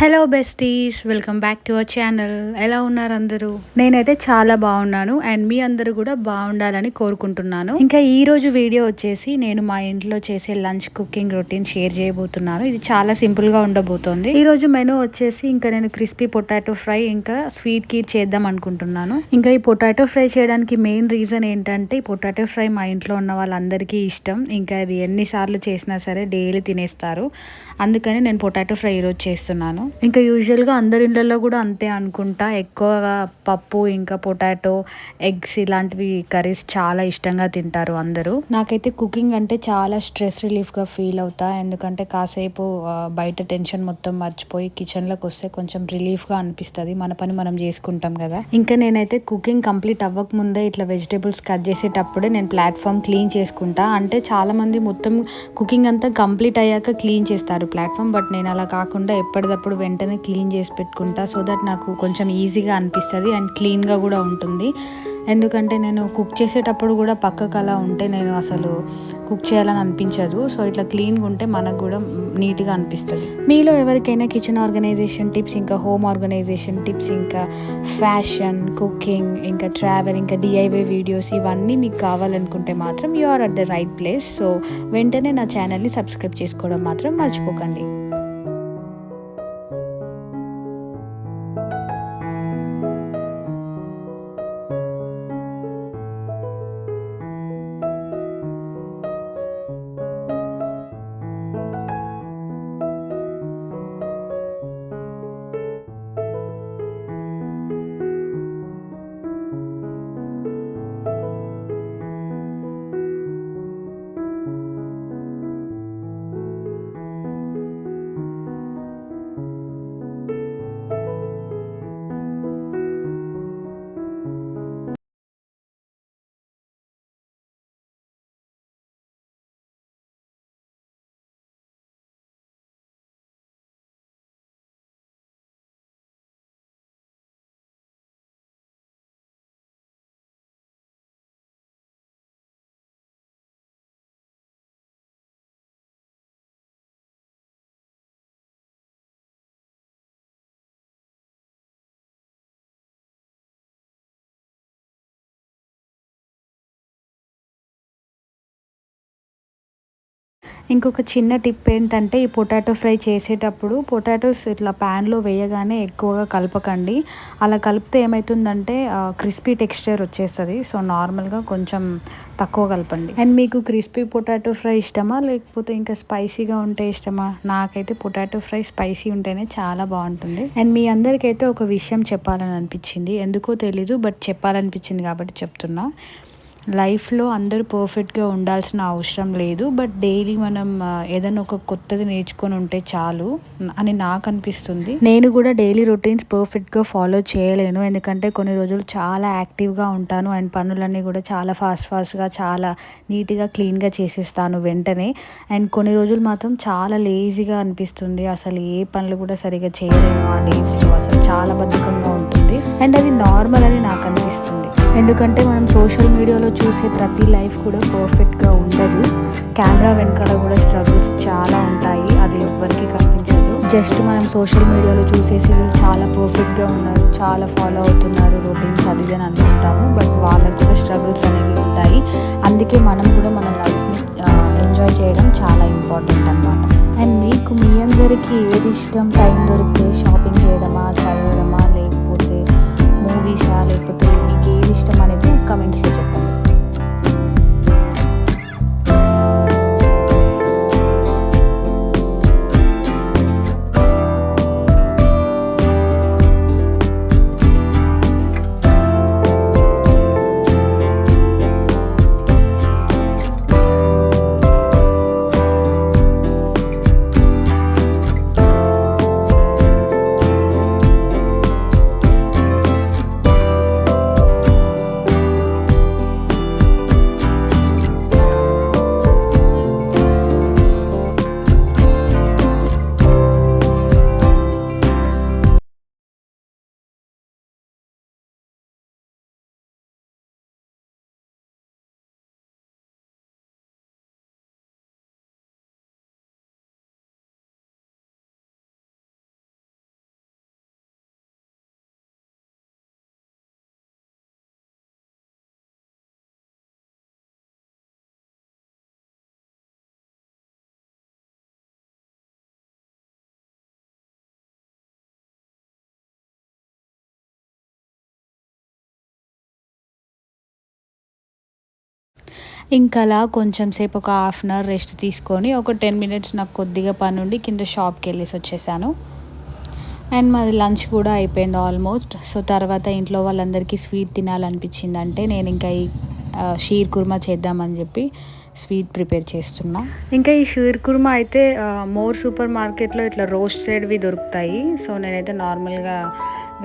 Hello besties, welcome back to our channel. ఎలా ఉన్నారు అందరూ? నేనైతే చాలా బాగున్నాను అండ్ మీ అందరూ కూడా బాగుండాలని కోరుకుంటున్నాను. ఇంకా ఈ రోజు వీడియో వచ్చేసి నేను మా ఇంట్లో చేసే లంచ్ కుకింగ్ రొటీన్ షేర్ చేయబోతున్నాను. ఇది చాలా సింపుల్ గా ఉండబోతోంది. ఈ రోజు మెనూ వచ్చేసి ఇంకా నేను క్రిస్పీ పొటాటో ఫ్రై ఇంకా స్వీట్ కీర్ చేద్దాం అనుకుంటున్నాను. ఇంకా ఈ పొటాటో ఫ్రై చేయడానికి మెయిన్ రీజన్ ఏంటంటే ఈ పొటాటో ఫ్రై మా ఇంట్లో ఉన్న వాళ్ళందరికీ ఇష్టం. ఇంకా అది ఎన్నిసార్లు చేసినా సరే డైలీ తినేస్తారు. అందుకని నేను పొటాటో ఫ్రై ఈరోజు చేస్తున్నాను. ఇంకా యూజువల్గా అందరి ఇళ్ళల్లో కూడా అంతే అనుకుంటా. ఎక్కువగా పప్పు ఇంకా పొటాటో ఎగ్స్ ఇలాంటివి కర్రీస్ చాలా ఇష్టంగా తింటారు అందరూ. నాకైతే కుకింగ్ అంటే చాలా స్ట్రెస్ రిలీఫ్గా ఫీల్ అవుతా. ఎందుకంటే కాసేపు బయట టెన్షన్ మొత్తం మర్చిపోయి కిచెన్లోకి వస్తే కొంచెం రిలీఫ్గా అనిపిస్తుంది. మన పని మనం చేసుకుంటాం కదా. ఇంకా నేనైతే కుకింగ్ కంప్లీట్ అవ్వక ముందే ఇట్లా వెజిటేబుల్స్ కట్ చేసేటప్పుడే నేను ప్లాట్ఫామ్ క్లీన్ చేసుకుంటా. అంటే చాలామంది మొత్తం కుకింగ్ అంతా కంప్లీట్ అయ్యాక క్లీన్ చేస్తారు ప్లాట్ఫామ్. బట్ నేను అలా కాకుండా ఎప్పటికప్పుడు వెంటనే క్లీన్ చేసి పెట్టుకుంటా. సో దట్ నాకు కొంచెం ఈజీగా అనిపిస్తుంది అండ్ క్లీన్గా కూడా ఉంటుంది. ఎందుకంటే నేను కుక్ చేసేటప్పుడు కూడా పక్కకు అలా ఉంటే నేను అసలు కుక్ చేయాలని అనిపించదు. సో ఇట్లా క్లీన్గా ఉంటే మనకు కూడా నీట్గా అనిపిస్తుంది. మీలో ఎవరికైనా కిచెన్ ఆర్గనైజేషన్ టిప్స్, ఇంకా హోమ్ ఆర్గనైజేషన్ టిప్స్, ఇంకా ఫ్యాషన్, కుకింగ్, ఇంకా ట్రావెల్, ఇంకా డిఐవై వీడియోస్ ఇవన్నీ మీకు కావాలనుకుంటే మాత్రం you are at the right place. So వెంటనే నా ఛానల్ని సబ్స్క్రైబ్ చేసుకోవడం మాత్రం మర్చిపోకండి. ఇంకొక చిన్న టిప్ ఏంటంటే ఈ పొటాటో ఫ్రై చేసేటప్పుడు పొటాటోస్ ఇట్లా ప్యాన్లో వేయగానే ఎక్కువగా కలపకండి. అలా కలిపితే ఏమవుతుందంటే క్రిస్పీ టెక్స్చర్ వచ్చేస్తుంది. సో నార్మల్గా కొంచెం తక్కువ కలపండి. అండ్ మీకు క్రిస్పీ పొటాటో ఫ్రై ఇష్టమా లేకపోతే ఇంకా స్పైసీగా ఉంటే ఇష్టమా? నాకైతే పొటాటో ఫ్రై స్పైసీ ఉంటేనే చాలా బాగుంటుంది. అండ్ మీ అందరికైతే ఒక విషయం చెప్పాలని అనిపించింది. ఎందుకో తెలీదు బట్ చెప్పాలనిపించింది కాబట్టి చెప్తున్నా. లైఫ్లో అందరూ పర్ఫెక్ట్గా ఉండాల్సిన అవసరం లేదు. బట్ డైలీ మనం ఏదైనా ఒక కొత్తది నేర్చుకొని ఉంటే చాలు అని నాకు అనిపిస్తుంది. నేను కూడా డైలీ రొటీన్స్ పర్ఫెక్ట్గా ఫాలో చేయలేను. ఎందుకంటే కొన్ని రోజులు చాలా యాక్టివ్గా ఉంటాను అండ్ పనులన్నీ కూడా చాలా ఫాస్ట్గా చాలా నీట్గా క్లీన్గా చేసేస్తాను వెంటనే. అండ్ కొన్ని రోజులు మాత్రం చాలా లేజీగా అనిపిస్తుంది. అసలు ఏ పనులు కూడా సరిగా చేయలేను. ఆ డేస్లో అసలు చాలా బద్ధకంగా ఉంటుంది అండ్ అది నార్మల్ అని నాకు అనిపిస్తుంది. ఎందుకంటే మనం సోషల్ మీడియాలో చూసే ప్రతి లైఫ్ కూడా పర్ఫెక్ట్గా ఉండదు. కెమెరా వెనకాల కూడా స్ట్రగుల్స్ చాలా ఉంటాయి. అది ఎవ్వరికీ కనిపించదు. జస్ట్ మనం సోషల్ మీడియాలో చూసేసి వీళ్ళు చాలా పర్ఫెక్ట్గా ఉన్నారు, చాలా ఫాలో అవుతున్నారు రొటీన్స్ అది అని అనుకుంటాము. బట్ వాళ్ళకు కూడా స్ట్రగుల్స్ అనేవి ఉంటాయి. అందుకే మనం కూడా మన లైఫ్ని ఎంజాయ్ చేయడం చాలా ఇంపార్టెంట్ అన్నమాట. అండ్ మీకు మీ అందరికీ ఏది ఇష్టం? టైం దొరికితే షాపింగ్ చేయడమా, చదవడమా, లేకపోతే మూవీసా, లేకపోతే మీకు ఏది ఇష్టం అనేది కమెంట్స్లో చెప్పండి. ఇంకా అలా కొంచెం సేపు ఒక హాఫ్ అన్ అవర్ రెస్ట్ తీసుకొని ఒక 10 మినిట్స్ నాకు కొద్దిగా పని ఉండి కింద షాప్కి వెళ్ళేసి వచ్చేసాను. అండ్ మాది లంచ్ కూడా అయిపోయింది ఆల్మోస్ట్. సో తర్వాత ఇంట్లో వాళ్ళందరికీ స్వీట్ తినాలనిపించిందంటే నేను ఇంకా ఈ షీర్ కుర్మా చేద్దామని చెప్పి స్వీట్ ప్రిపేర్ చేస్తున్నా. ఇంకా ఈ షీర్ కుర్మా అయితే మోర్ సూపర్ మార్కెట్లో ఇట్లా రోస్టెడ్వి దొరుకుతాయి. సో నేనైతే నార్మల్గా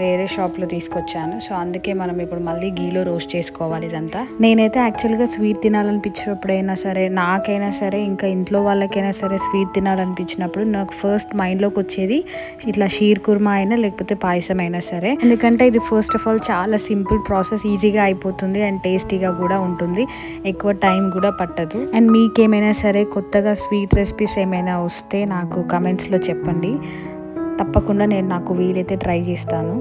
వేరే షాప్లో తీసుకొచ్చాను. సో అందుకే మనం ఇప్పుడు మళ్ళీ గీలో రోస్ట్ చేసుకోవాలి ఇదంతా. నేనైతే యాక్చువల్గా స్వీట్ తినాలనిపించినప్పుడైనా సరే, నాకైనా సరే, ఇంకా ఇంట్లో వాళ్ళకైనా సరే స్వీట్ తినాలనిపించినప్పుడు నాకు ఫస్ట్ మైండ్లోకి వచ్చేది ఇట్లా షీర్ కుర్మా అయినా లేకపోతే పాయసం అయినా సరే. ఎందుకంటే ఇది ఫస్ట్ ఆఫ్ ఆల్ చాలా సింపుల్ ప్రాసెస్, ఈజీగా అయిపోతుంది అండ్ టేస్టీగా కూడా ఉంటుంది, ఎక్కువ టైం కూడా పట్టదు. అండ్ మీకేమైనా సరే కొత్తగా స్వీట్ రెసిపీస్ ఏమైనా వస్తే నాకు కమెంట్స్లో చెప్పండి, తప్పకుండా నేను నాకు వీలైతే ట్రై చేస్తాను.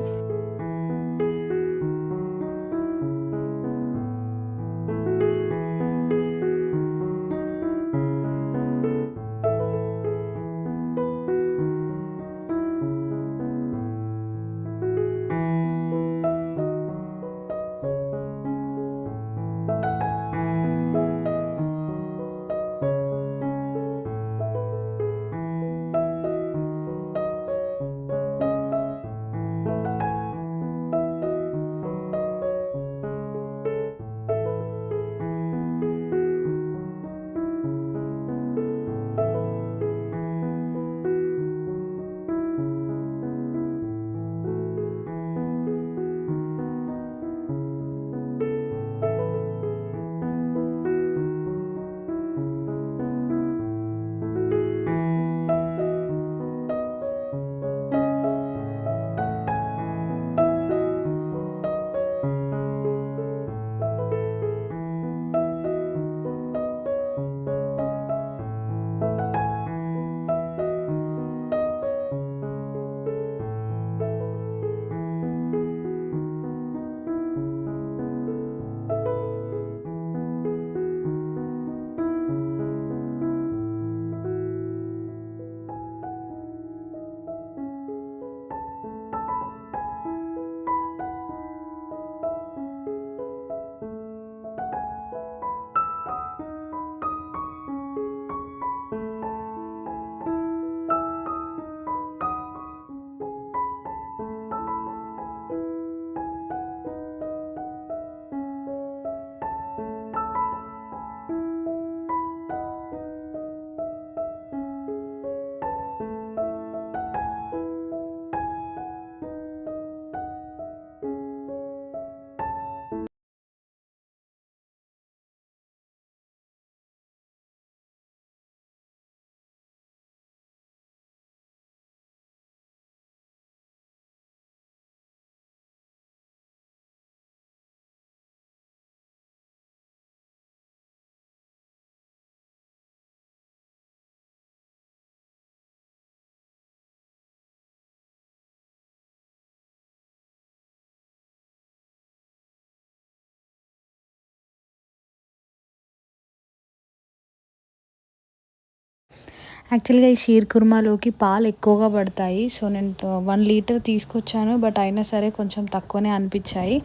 యాక్చువల్గా ఈ షీర్ కుర్మాలోకి పాలు ఎక్కువగా పడతాయి. సో నేను 1 లీటర్ తీసుకొచ్చాను, బట్ అయినా సరే కొంచెం తక్కువనే అనిపించాయి.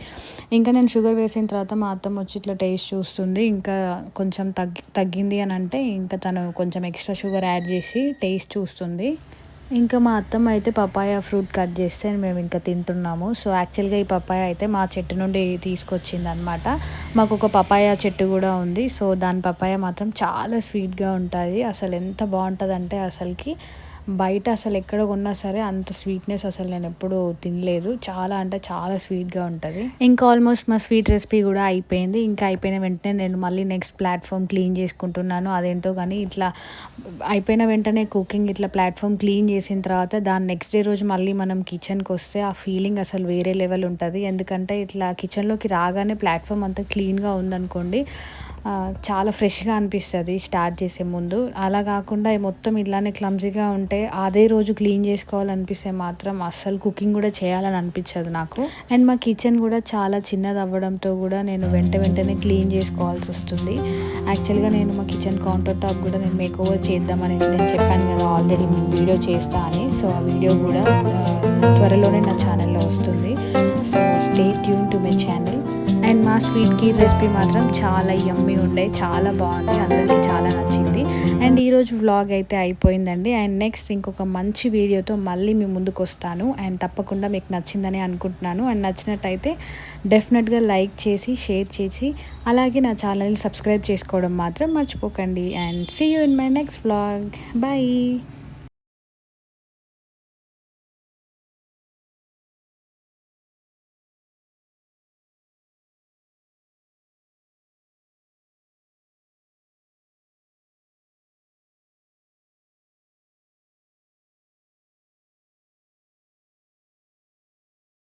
ఇంకా నేను షుగర్ వేసిన తర్వాత మా అత్తమ్మ వచ్చి ఇట్లా టేస్ట్ చూస్తుంది, ఇంకా కొంచెం తగ్గింది అని అంటే ఇంకా తను కొంచెం ఎక్స్ట్రా షుగర్ యాడ్ చేసి టేస్ట్ చూస్తుంది. ఇంకా మా అత్తమ్మ అయితే పపాయ ఫ్రూట్ కట్ చేస్తే మేము ఇంకా తింటున్నాము. సో యాక్చువల్గా ఈ పపాయ అయితే మా చెట్టు నుండి తీసుకొచ్చింది అనమాట. మాకు ఒక పపాయ చెట్టు కూడా ఉంది. సో దాని పపాయ మాత్రం చాలా స్వీట్గా ఉంటుంది. అసలు ఎంత బాగుంటుందంటే అసలుకి బయట అసలు ఎక్కడ కొన్నా సరే అంత స్వీట్నెస్ అసలు నేను ఎప్పుడు తినలేదు. చాలా అంటే చాలా స్వీట్గా ఉంటుంది. ఇంకా ఆల్మోస్ట్ మా స్వీట్ రెసిపీ కూడా అయిపోయింది. ఇంకా అయిపోయిన వెంటనే నేను మళ్ళీ నెక్స్ట్ ప్లాట్ఫామ్ క్లీన్ చేసుకుంటున్నాను. అదేంటో కానీ ఇట్లా అయిపోయిన వెంటనే కుకింగ్ ఇట్లా ప్లాట్ఫామ్ క్లీన్ చేసిన తర్వాత దాని నెక్స్ట్ డే రోజు మళ్ళీ మనం కిచెన్కి వస్తే ఆ ఫీలింగ్ అసలు వేరే లెవెల్ ఉంటుంది. ఎందుకంటే ఇట్లా కిచెన్లోకి రాగానే ప్లాట్ఫామ్ అంతా క్లీన్గా ఉందనుకోండి, చాలా ఫ్రెష్గా అనిపిస్తుంది స్టార్ట్ చేసే ముందు. అలా కాకుండా మొత్తం ఇలానే క్లమ్జీగా ఉంటే అదే రోజు క్లీన్ చేసుకోవాలనిపిస్తే మాత్రం అస్సలు కుకింగ్ కూడా చేయాలని అనిపించదు నాకు. అండ్ మా కిచెన్ కూడా చాలా చిన్నది అవ్వడంతో కూడా నేను వెంటనే క్లీన్ చేసుకోవాల్సి వస్తుంది. యాక్చువల్గా నేను మా కిచెన్ కౌంటర్ టాప్ కూడా నేను మేక్ ఓవర్ చేద్దామని నేను చెప్పాను కదా ఆల్రెడీ వీడియో చేస్తా అని. సో ఆ వీడియో కూడా త్వరలోనే నా ఛానల్లో వస్తుంది. So stay tune to my channel. And మా స్వీట్ కీర్ రెసిపీ మాత్రం చాలా యమ్మీ ఉండే, చాలా బాగుంది, అందరికీ చాలా నచ్చింది. అండ్ ఈరోజు వ్లాగ్ అయితే అయిపోయిందండి. అండ్ నెక్స్ట్ ఇంకొక మంచి వీడియోతో మళ్ళీ మీ ముందుకు వస్తాను. అండ్ తప్పకుండా మీకు నచ్చిందని అనుకుంటున్నాను. అండ్ నచ్చినట్టయితే డెఫినెట్గా లైక్ చేసి షేర్ చేసి అలాగే నా ఛానల్ని సబ్స్క్రైబ్ చేసుకోవడం మాత్రం మర్చిపోకండి. And see you in my next vlog. Bye.